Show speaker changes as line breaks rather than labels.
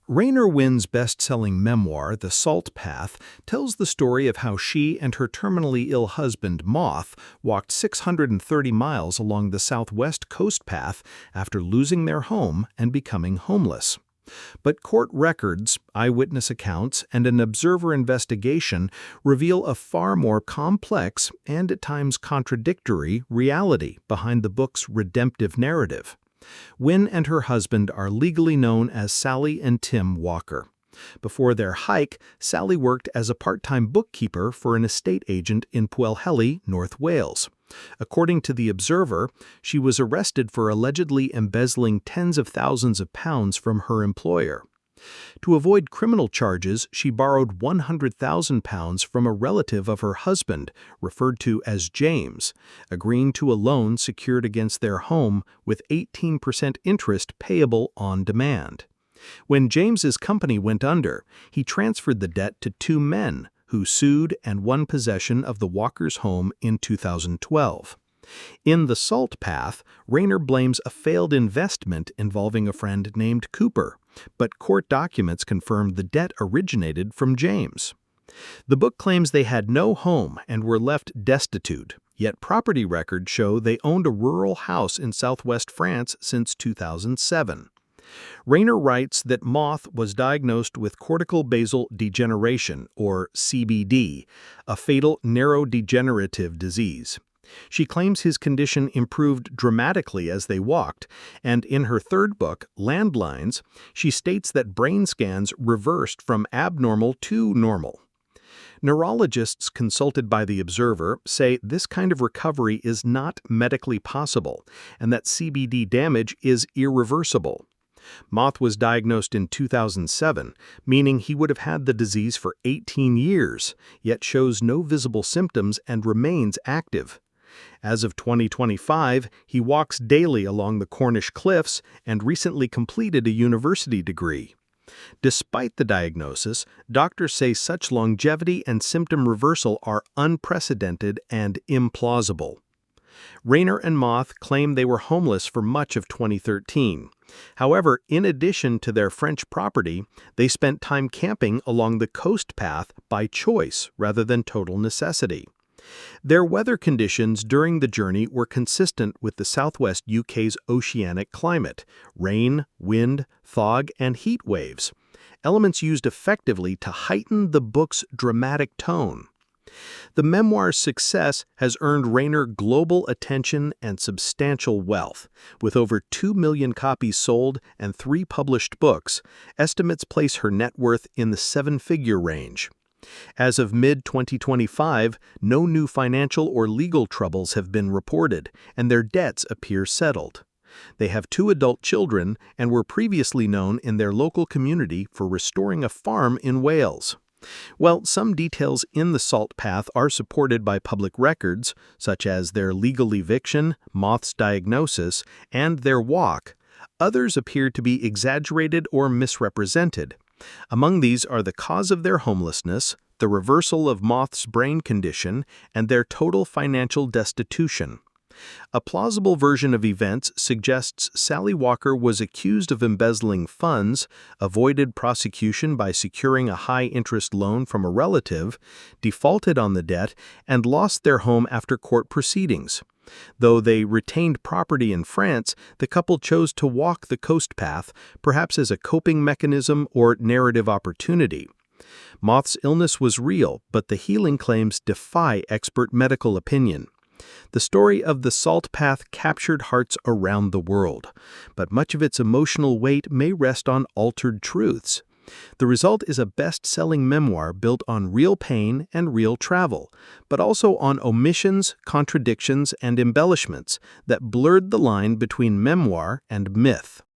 Raynor Wynn's best-selling memoir, The Salt Path, tells the story of how she and her terminally ill husband, Moth, walked 630 miles along the southwest coast path after losing their home and becoming homeless. But court records, eyewitness accounts, and an observer investigation reveal a far more complex and at times contradictory reality behind the book's redemptive narrative. Wynn and her husband are legally known as Sally and Tim Walker. Before their hike, Sally worked as a part-time bookkeeper for an estate agent in Pwllheli, North Wales. According to The Observer, she was arrested for allegedly embezzling tens of thousands of pounds from her employer. To avoid criminal charges, she borrowed £100,000 from a relative of her husband, referred to as James, agreeing to a loan secured against their home with 18% interest payable on demand. When James's company went under, he transferred the debt to two men who sued and won possession of the Walkers' home in 2012. In The Salt Path, Raynor blames a failed investment involving a friend named Cooper, but court documents confirm the debt originated from James. The book claims they had no home and were left destitute, yet property records show they owned a rural house in southwest France since 2007. Raynor writes that Moth was diagnosed with cortical basal degeneration, or CBD, a fatal neurodegenerative disease. She claims his condition improved dramatically as they walked, and in her third book, Landlines, she states that brain scans reversed from abnormal to normal. Neurologists consulted by The Observer say this kind of recovery is not medically possible and that CBD damage is irreversible. Moth was diagnosed in 2007, meaning he would have had the disease for 18 years, yet shows no visible symptoms and remains active. As of 2025, he walks daily along the Cornish cliffs and recently completed a university degree. Despite the diagnosis, doctors say such longevity and symptom reversal are unprecedented and implausible. Raynor and Moth claim they were homeless for much of 2013. However, in addition to their French property, they spent time camping along the coast path by choice rather than total necessity. Their weather conditions during the journey were consistent with the southwest UK's oceanic climate: rain, wind, fog, and heat waves, elements used effectively to heighten the book's dramatic tone. The memoir's success has earned Raynor global attention and substantial wealth. With over 2 million copies sold and 3 published books, estimates place her net worth in the seven-figure range. As of mid-2025, no new financial or legal troubles have been reported, and their debts appear settled. They have 2 adult children and were previously known in their local community for restoring a farm in Wales. While some details in The Salt Path are supported by public records, such as their legal eviction, Moth's diagnosis, and their walk, others appear to be exaggerated or misrepresented. Among these are the cause of their homelessness, the reversal of Moth's brain condition, and their total financial destitution. A plausible version of events suggests Sally Walker was accused of embezzling funds, avoided prosecution by securing a high-interest loan from a relative, defaulted on the debt, and lost their home after court proceedings. Though they retained property in France, the couple chose to walk the coast path, perhaps as a coping mechanism or narrative opportunity. Moth's illness was real, but the healing claims defy expert medical opinion. The story of The Salt Path captured hearts around the world, but much of its emotional weight may rest on altered truths. The result is a best-selling memoir built on real pain and real travel, but also on omissions, contradictions, and embellishments that blurred the line between memoir and myth.